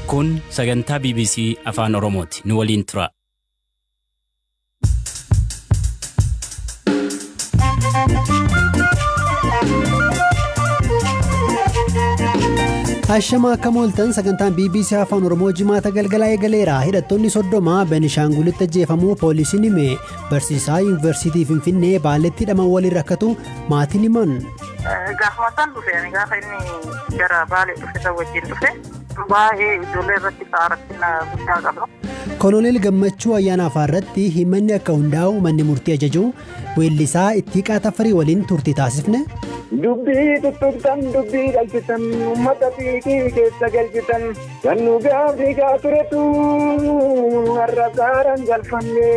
Kun sagantaa BBC Afaan Oromooti. Nu waliin tura. Ashama akka mooltan sagantaan BBC Afaan Oromoo jimaata galgalaa eegaleera. Hidhattoonni 30 Benishaangulitti ajjeefamuu poolisiin hime. Barsiisaa Yuunivarsiitii Finfinnee Baaleetti hidhaman waliin rakkatu maatiin himan. Gaafumatan dhufee gaafa inni gara Baalee dhufe wajjin dhufe baay'ee ijoollee irratti rakkina guddaa qaba. Koloneel Gammachuu ayyaana irratti himanni akka hundaa'u manni murtii ajaju weellisaa Ittiiqaa Tafarii waliin turtii taasifne. Dubbii tuttuqtan dubbii galchitan uummata fiigii keessa galchitan kan nu gaaffigaa turetu har'a saaraan galfanne.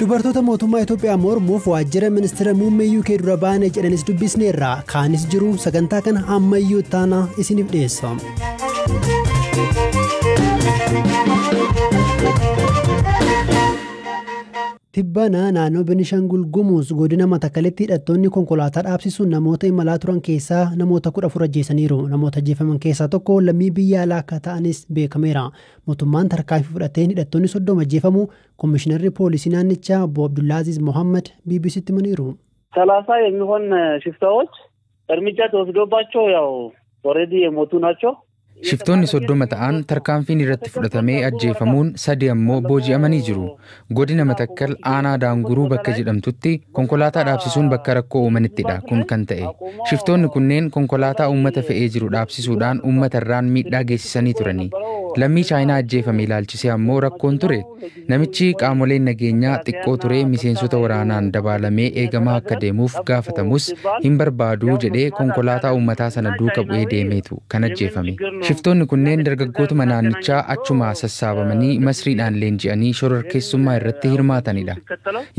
Dubartoota mootummaa Itoophiyaa mormuuf waajjira ministeera muummee UK dura baane jedhanis dubbisneerra. Kaanis jiru sagantaa kana ammayyuu taana isiniif dhiyeessa. Tibbana naannoo Benishaangul Gumuz godina Matakaleetti hidhattoonni konkolaataa dhaabsisuun namoota imalaa turan keessaa namoota 14 ajjeesaniiru. Namoota ajjeefaman keessaa tokko lammii biyya alaa akka ta'anis beekameera. Mootummaan tarkaanfii fudhateen hidhattoonni 30 ajjeefamu Komishinarri Poolisii naannichaa Obbo Abdullaaziz Mohammed BBCtti himaniiru. 30 የሚሆን ሽፍታዎች እርምጃ ተወስዶባቸው ያው ኦሬዲ የሞቱ ናቸው. Shiftoonni 30 ta'an tarkaanfiin irratti fudhatamee ajjeefamuun 3 ammoo booji'amanii jiru. Godina Matakkal aanaa Daanguruu bakka jedhamtutti konkolaataa dhaabsisuun bakka rakkoo uumanittidha kun kan ta'e. Shiftoonni kunneen konkolaataa uummata fe'ee jiru dhaabsisuudhaan uummata irraan miidhaa geessisanii turani. Lammii Chaayinaa ajjeefame ilaalchisee ammoo rakkoon ture. Namichi qaamoleen nageenyaa xiqqoo ture miseensota waraanaan dabaalamee eegamaa akka deemuuf gaafatamus hin barbaadu jedhee konkolaataa uummataa sana duuka bu'ee deemeetu kan ajjeefame. Shiftoonni kunneen dargaggootuma naannichaa achuma sassaabamanii masriidhaan leenji'anii shororkeessummaa irratti hirmaatanidha.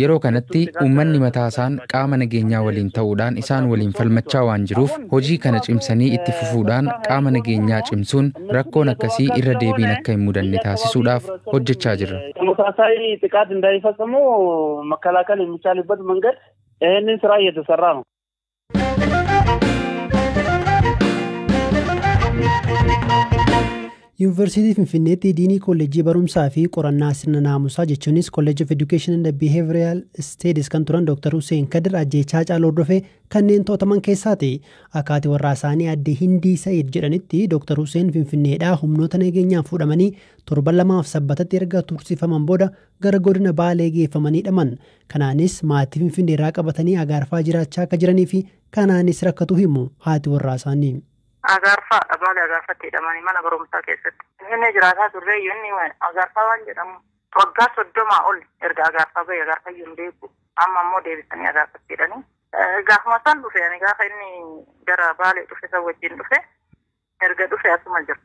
Yeroo kanatti uummanni mataasaan qaama nageenyaa waliin ta'uudhaan isaan waliin falmachaa waan jiruuf hojii kana cimsanii itti fufuudhaan qaama nageenyaa cimsuun rakkoon akkasii irra deebiin akka hin mudanne taasisuudhaaf hojjechaa jirra. ተመሳሳይ ጥቃት እንዳይፈጽሙ መከላከል የሚቻልበት መንገድ ይህንን ስራ እየተሰራ ነው. Yuunivarsiitii Finfinneetti diinii kolleejjii barumsaa fi qorannaa sirna naamusaa jechuunis College of Education and Behavioral Studies kan turan Dr. Hussein Kadir ajjeechaa caaloo dhufee kanneen to'ataman keessaati. Akaatii warraa isaanii addee Hindii Sa'iid jedhanitti Dr. Hussein Finfinneedhaa humnoota nageenyaan fuudhamanii 7 erga tursiifaman booda gara godina Baalee geeffamanii hidhaman. Kanaanis maatii Finfinneerraa qabatanii agaarfaa jiraachaa akka jiranii fi kanaanis rakkatu himu haati warraa isaanii. Agaarfaa Baalee agaarfatti hidhamanii mana barumsaa keessatti. Inni jiraataa turre inni agaarfaa waan jedhamu waggaa 30 ol erga agaarfaa bahee agaarfaa hin beeku. Amma immoo deebisanii agaarfatti hidhanii. Gaafuma san dhufe gaafa inni gara Baalee dhufe san wajjin dhufe erga dhufe asuma jira.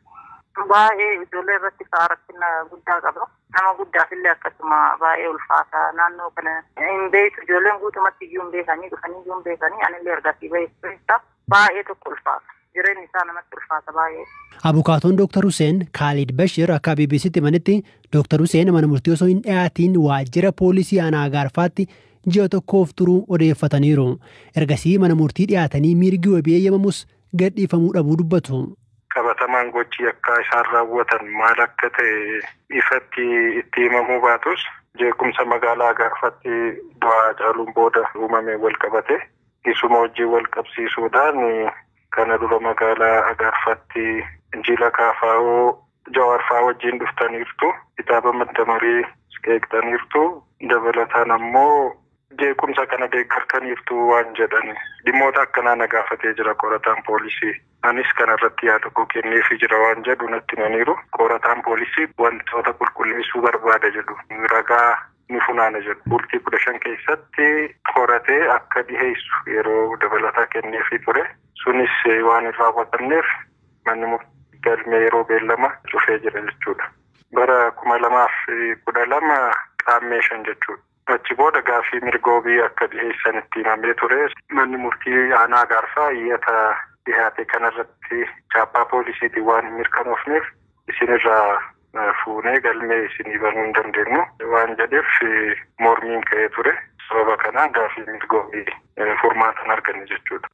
Baay'ee ijoollee irratti rakkina guddaa qaba. Nama guddaafillee akkasuma baay'ee ulfaata. Naannoo kana hin beeku ijoolleen guutumatti iyyuu hin beekanii dhufanii iyyuu hin beekanii anillee ergasii bahee baay'ee tokko ulfaata. Jireenyi isaa namatti ulfaata baay'ee. Abukaatoon Dr. Hussein Khalid Bashir akka BBCtti himanitti Dr. Hussein mana murtii osoo hin dhiyaatiin waajjira poolisii aanaa agaarfaatti ji'a tokkoof turuu odeeffataniiru. Ergasii mana murtii dhiyaatanii mirgi wabii eeyyamamus gadhiifamuu dhabuu dubbatu. Qabatamaan gochii akka isaan raawwatan maal akka ta'e ifatti itti himamuu baatus jeequmsa magaalaa agaarfatti du'aa caaluun booda uumamee wal qabate isuma hojii wal qabsiisuudhaan kana dura magaalaa agaarfatti injila kaafaa'oo jawaarfaa wajjin dhuftaniirtu kitaaba maddamarii qeeqxaniirtu dabalataan ammoo jeequmsa kana deeggartaniirtu waan jedhan dhimmoota akkanaa na gaafatee jira qorataan poolisii. Anis kanarratti yaada koo kenneefii jira waan jedhu natti himaniiru. Qorataan poolisii wantoota qulqulleessuu barbaada jedhu ragaa ni funaana jedhu. Bultii 15 keessatti qoratee akka dhiheessu yeroo dabalataa kenneefii ture. Sunis waan hin raawwatamneef manni murtii galmee yeroo beellama cufee jira jechuudha. Bara 2012 qaammee 5 jechuudha. Achi booda gaaffii mirgoobii akka dhiheessan itti himamee ture. Manni murtii aanaa agaarfaa iyyata dhihaate kanarratti chaappaa poolisiitiin waan hin mirkanoofneef isinirraa fuunee galmee isinii banuu hin dandeenyu waan jedheef mormiin ka'ee ture. Sababa kanaan gaaffii mirgoobii furmaata hin arganne jechuudha.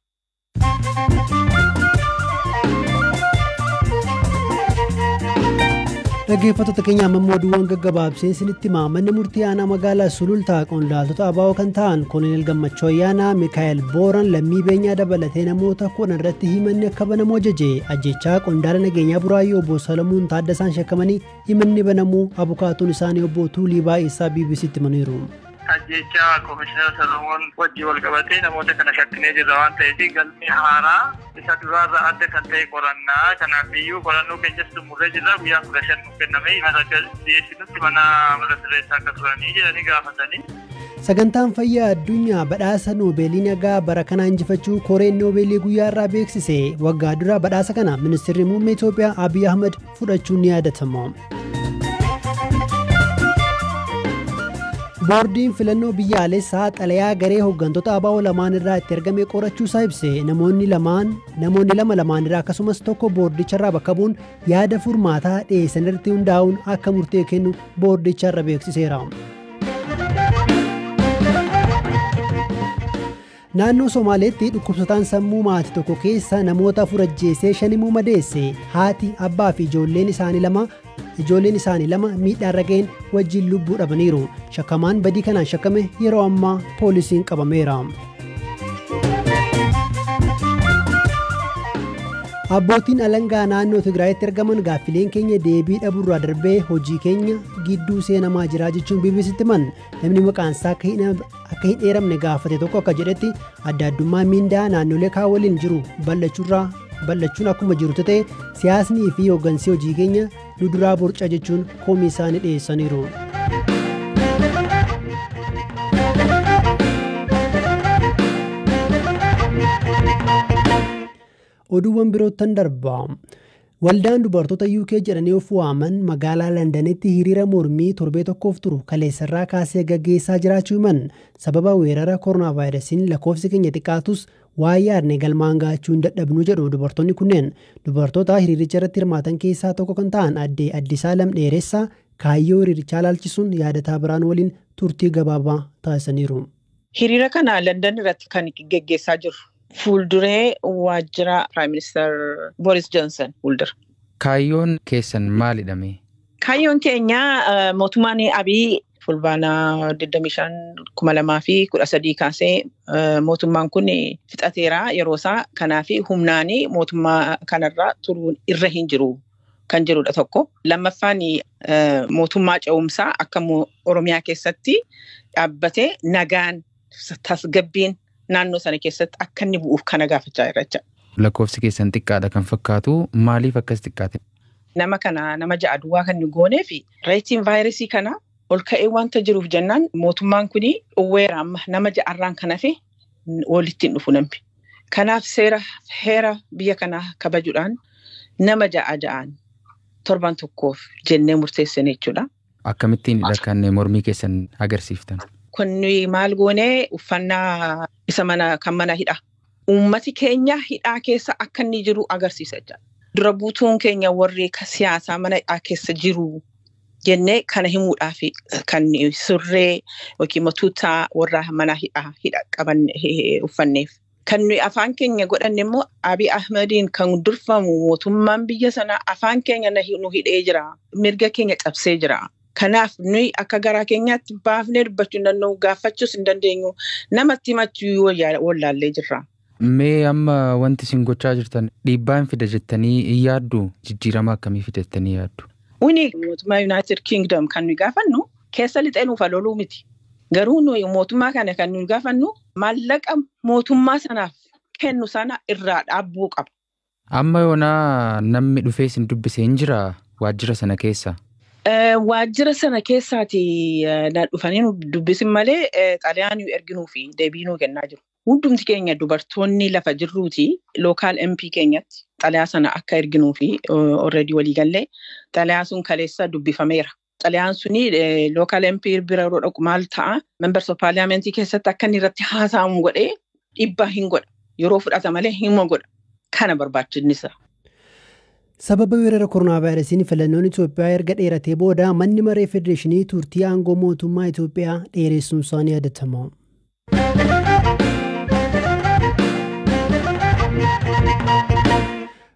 Dhaggeeffattoota keenya amma oduuwwan gaggabaabseen isinitti himaa. Manni murtii aanaa magaalaa Sulultaa qondaaltota ABO kan ta'an Koloneel Gammachuu Ayyaanaa, Mikaa'el Booran, Lammii Beenyaa dabalatee namoota 10 irratti himanni akka banamu ajaje. Ajjechaa qondaala nageenyaa Buraayyuu obbo Salamuun Taaddasaan shakkamanii himanni banamuu abukaatuun isaanii obbo Tuulii Baay'isaa BBC'tti himaniiru. Ajjechaa Komishinar Salamuun wajjin wal qabatee namoota kana shakkinee jirra waan ta'eef galmee haaraa isa duraarraa adda kan ta'e qorannaa. Kanaafiyyuu qorannoo keenyas xumurree jirra. Guyyaa 15 nuuf kenname akka dhiyeessinutti mana sirreessaa akka turanii jedhanii gaafatanii. Sagantaan fayyaa addunyaa badhaasa noobeelii nagaa bara kana injifachuu koreen noobeelii guyyaa irraa beeksise. Waggaa dura badhaasa kana ministeerri muummee Itoophiyaa Abiy Ahmed fudhachuun ni yaadatama. Boordiin filannoo biyyaalessaa xalayaa garee hooggantoota ABO lamaan irraa itti ergame qorachuu isaa ibse. Namoonni lama lamaan irraa akkasumas tokko boordicharraa bakka bu'uun yaada furmaataa dhiyeessan irratti hundaa'uun akka murtee kennu boordicharra beeksiseera. Naannoo Somaaleetti dhukkubsataan sammuu maatii tokko keessa namoota 4 ajjeesee 5 madeesse. Haati, abbaa fi ijoolleen isaanii lama miidhaarra ga'een wajjin lubbuu dhabaniiru. Shakkamaan badii kanaan shakkame yeroo ammaa poolisiin qabameera. Abbootiin alangaa naannoo Tigraayitti argaman gaaffileen keenya deebii dhabuurraa darbee hojii keenya gidduu seenamaa jira jechuun BBC'tti himan. Namni maqaan isaa akka hin dheeramne gaafate tokko akka jedhetti adda addummaa miindaa naannolee kaan waliin jiru bal'achuun akkuma jiru ta'e siyaasnii fi hooggansi hojii keenya duduraa borca jechuun komii isaanii dhiyeessaniiru. Oduuwwan birootan darbaa. Waldaan dubartoota UK jedhanii of waaman magaalaa Londanitti hiriira mormii torbee tokkoof turu kaleessarraa kaasee gaggeessaa jiraachuu himan. Sababa weerara koronaa vaayirasiin lakkoofsi keenya xiqqaatus waa yaadne galmaan gaachuu hin dadhabnu jedhu dubartoonni kunneen. Dubartoota hiriiricha irratti hirmaatan keessaa tokko kan ta'an aadde Addisaa Lamdheeressaa kaayyoo hiriirichaa laalchisuun yaadataa biraan waliin turtii gabaabaa taasisaniiru. Hiriira kana London irratti kan gaggeessaa jiru. Fuulduree waajjira Prime Minister Boris Johnson fuuldura. Kaayyoon keessan maalidha? Kaayyoon keenya mootummaan Abiy fulbaana 25,2013 kaasee mootummaan kun fixateera yeroo isaa kanaaf humnaan mootummaa kanarraa turuun irra hin jiru kan jedhudha tokko. Lammaffaan mootummaa ce'umsaa akka Oromiyaa keessatti dhaabbatee nagaan tasgabbiin naannoo sana keessatti akka inni bu'uuf kana gaafachaa jira. Lakkoofsi keessan xiqqaadha kan fakkaatu maaliif akkas xiqqaate? Nama 6 duwwaa kan goonee fi reetiin vaayirasii kana ol ka'ee wanta jiruuf jennaan mootummaan kun uwweera amma nama 6 kan hafe walitti hin dhufu namni. Kanaaf heera biyya kanaa kabajuudhaan nama 6 torban tokkoof jennee murteessine jechuudha. Akkamittiin kan mormii keessan agarsiiftan? Kunni maal goonee uffannaa isa mana hidhaa. Uummati keenya hidhaa keessa akka inni jiru agarsiisa jechuudha. Dura buutuun keenya warri siyaasaa mana hidhaa keessa jiru jennee kana himuudhaaf kan surree yookiin tuutaa warra mana hidhaa qaban uffanneef. Kan nuyi afaan keenya godhanne immoo Abiy Ahmediin kan durfamu mootummaan biyya sanaa afaan keenya nu hidhee jira. Mirga keenya cabsee jira. Kanaaf nuyi akka garaa keenyaatti baafnee dubbachuu hin dandeenyu, gaafachuus hin dandeenyu, namatti himachuu wallaallee jirra. Mee amma wanti isin gochaa jirtan dhiibbaan fida jettanii hin yaaddu? Jijjiirama akkamii fidattanii yaaddu? Mootummaa United Kingdom kan nuyi gaafannu keessa lixee nuuf loluu miti. Garuu nuyi mootummaa kana kan nuyi gaafannu maallaqa mootummaa sanaaf kennu sana irraa dhaabbuu qaba. Amma yoonaa namni dhufee isin dubbisee hin jiraa waajjira sana keessa? Waajjira sana keessaati dhufanii dubbisin malee xalayaan erginuu fi deebii nuu kennaa jiru. Hundumti keenya dubartoonni lafa jirruuti local MP keenyatti xalayaa sana akka erginuu fi already walii gallee xalayaa sun kaleessa dubbifameera. Xalayaan suni local MP bira dhaqu maal ta'a members of parliament keessatti akka inni irratti haasa'amu godhee dhiibbaa hin godha. Yeroo fudhata malee hin godha. Kana barbaachisnisa. Sababa weerara koronaa vaayirasiin filannoon Itoophiyaa erga dheeratee booda manni maree federeeshinii turtii aangoo mootummaa Itoophiyaa dheeressuun isaanii yaadatama.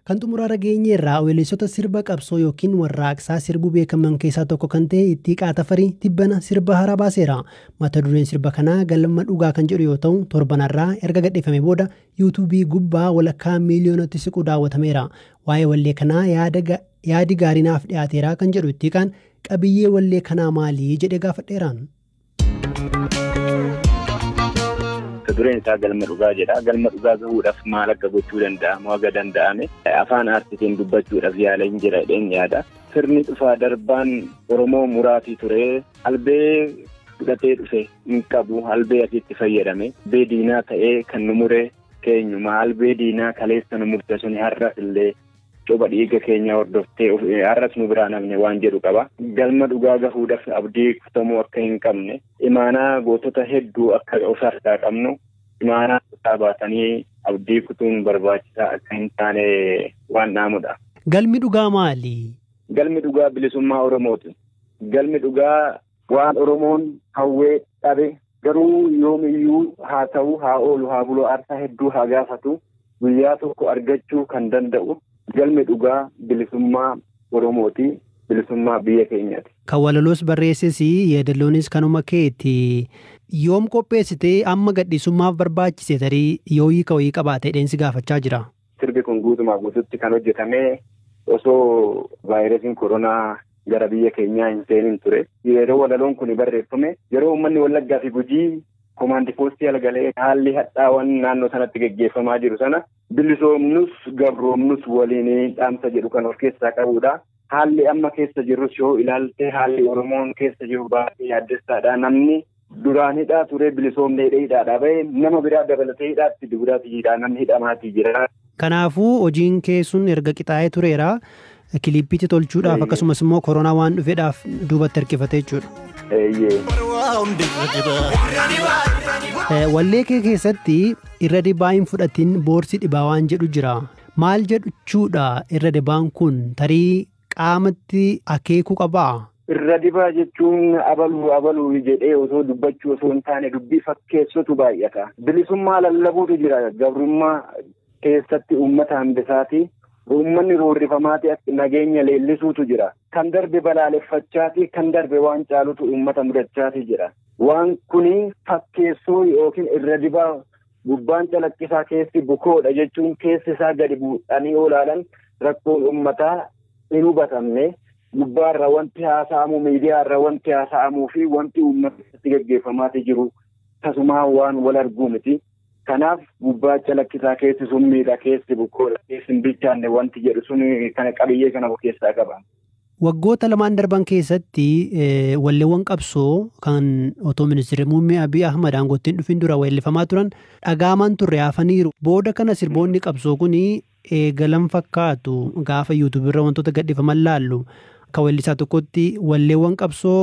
Kan xumuraara geenyeerraa weellistoota sirba qabsoo yookiin warraaqsaa sirbuu beekaman keessaa tokko kan ta'e Ittiiqaa Tafarii tibbana sirba haaraa baaseera. Mata dureen sirba kanaa galma dhugaa kan jedhu yoo ta'u torbanarraa erga gadhiifame booda yuutuubii gubbaa walakkaa miiliyoonatti siqu daawwatameera. Waa'ee wallee kanaa yaadi gaariinaaf dhiyaateera kan jedhu Ittiiqaan qabiyyee wallee kanaa maalii jedhee gaafadheeraan. Dureen isaa galma dhugaa jedha. Galma dhugaa gahuudhaaf maal akka gochuu danda'amu haga danda'ame afaan aartiitiin dubbachuudhaaf yaalaa hin jira jedheen yaada. Sirni dhufaa darbaan Oromoo muraatii ture albee fudhatee dhufe hin qabu albee asitti fayyadame albee diinaa ta'ee kan nu mure keenyuma albee diinaa kaleessa nu murte sun har'as illee coba dhiiga keenya hordoftee har'as nu biraa namne waan jedhu qaba. Galma dhugaa gahuudhaaf abdii kutamuu akka hin qabne imaanaa gootota hedduu akka of harkaa qabnu imaanaa kutaa baatanii abdii kutuun barbaachisaa akka hin taane waan dhaamudha. Galmi dhugaa maali? Galmi dhugaa bilisummaa Oromooti. Galmi dhugaa waan Oromoon hawwee dhabe garuu yoomiyyuu haa ta'u haa oolu haa bulu aarsaa hedduu haa gaafatu guyyaa tokko argachuu kan danda'u galmi dhugaa bilisummaa Oromooti. Bilisummaa biyya keenyaati. Kan walaloos barreesses yeedalloonis kanuma keeti. Yoom qopheessitee amma gadhiisummaaf barbaachise tarii yoo hiika wayii qabaate dheensi gaafachaa jira. Sirbi kun guutumaa guututti kan hojjetame osoo vaayirasiin koronaa gara biyya keenyaa hin seenin ture. Yeroo walaloon kun barreeffame yeroo uummanni Wallaggaa fi Gujii komaandi poostii alagalee haalli hadhaawwan naannoo sanatti geggeeffamaa jiru sana bilisoomnus gabroomnus waliin dhaamsa jedhu kan of keessaa qabudha. Haalli amma keessa jirus yoo ilaalte haalli Oromoon keessa jiru baay'ee yaaddessaadha. Namni duraan hidhaa ture bilisoomnee hidhaadhaa bahe nama biraa dabalatee hidhaatti dibiraatti hidhaa namni hidhamaatii jira. Kanaafuu hojiin keessun erga qixaa'ee tureera. Kiliippiitti tolchuudhaaf akkasumas immoo koronaa waan dhufeedhaaf duubatti harkifate jechuudha. Wallee kee keessatti irra dibaa hin fudhatin boorsi dhibaa waan jedhu jira. Maal jedhuudha irra dibaan kun tarii qaamatti akeekuu qabaa? Irra dibaa jechuun abaluu jedhee osoo dubbachuu osoo hin taane dubbii fakkeessotu baay'ata. Bilisummaa lallabuutu jira gabrummaa keessatti uummata hambisaati. Uummanni roorrifamaati nageenya leellisuutu jira. Kan darbe balaaleffachaati kan darbe waan caalutu uummata mudachaati jira. Waan kuni fakkeessoo yookiin irra dibaa gubbaan calaqqisaa keessi bukoodha jechuun keessi isaa gadi buudhanii olaalan rakkoon uummataa hin hubatamne gubbaarra wanti haasa'amu miidiyaarra wanti haasa'amuu fi wanti uummatatti geggeeffamaati jiru tasumaa waan wal arguu miti. Kanaaf gubbaa calaqqisaa keessi sun miidha keessi bukoodha keessi hin bilchaanne wanti jedhu sun kana qabiyyee kana of keessaa qaba. Waggoota lamaan darban keessatti walleewwan qabsoo kan otoo ministeerri muummee Abiy Ahmad aangootiin dhufin dura weellifamaa turan dhagaaman turre hafaniiru. Booda kana sirboonni qabsoo kun eegalan fakkaatu gaafa yuutuubirra wantoota gadhiifaman laallu. Akka weellisaa tokkotti walleewwan qabsoo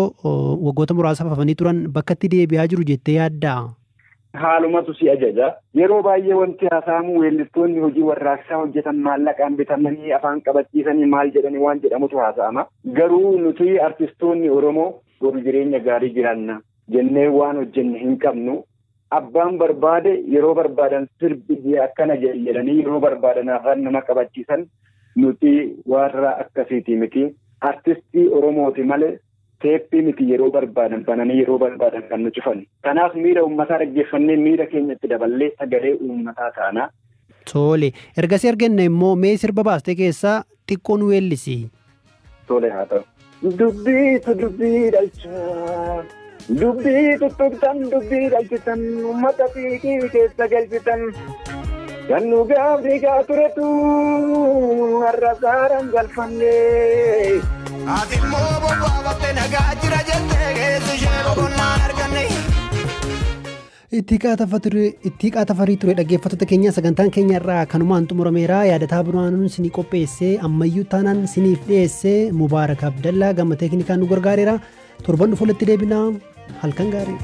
waggoota muraasaaf hafanii turan bakkatti deebi'aa jiru jettee yaaddaa? Haalumatu si ajaja. Yeroo baay'ee wanti haasa'amu weellistoonni hojii warraaqsaa hojjetan maallaqaan bitamanii afaan qabachiisanii maal jedhanii waan jedhamutu haasa'ama. Garuu nuti artistoonni Oromoo boru jireenya gaarii jiraanna jennee waan hojjenne hin qabnu. Abbaan barbaade yeroo barbaadan sirbi akkana jedhanii yeroo barbaadan afaan nama qabachiisan nuti warra akkasiiti miti. Artistii Oromooti malee teephii miti yeroo barbaadan bananii yeroo barbaadan kan nu cufan. Kanaaf miira uummataa dhaggeeffannee miira keenyatti daballee sagalee uummataa taana. Tole. Ergasii arganne immoo mee sirba baastee keessaa xiqqoo nu weellisi. Tole haa ta'u. Dubbiitu dubbii dhalchaa. Dubbii tuttuqtan dubbii dhalchisan uummata fiigii keessa galchisan. Gannu gaafni gaa turetu har'a saaraan galfannee. Ati immoo bobbaafattee nagaa jira jettee keessi ishee boqonnaan arganne. Ittiiqaa Tafarii ture dhaggeeffattoota keenya sagantaan keenya irraa kanumaan xumurameera. Yaadataa biraanuun sinii qopheessee ammayyuu taanaan siniif dhiyeessee Mubaarak Abdallaa gama teeknikaan nu gargaareera. Torban dhufu walitti deebinaa halkan gaarii.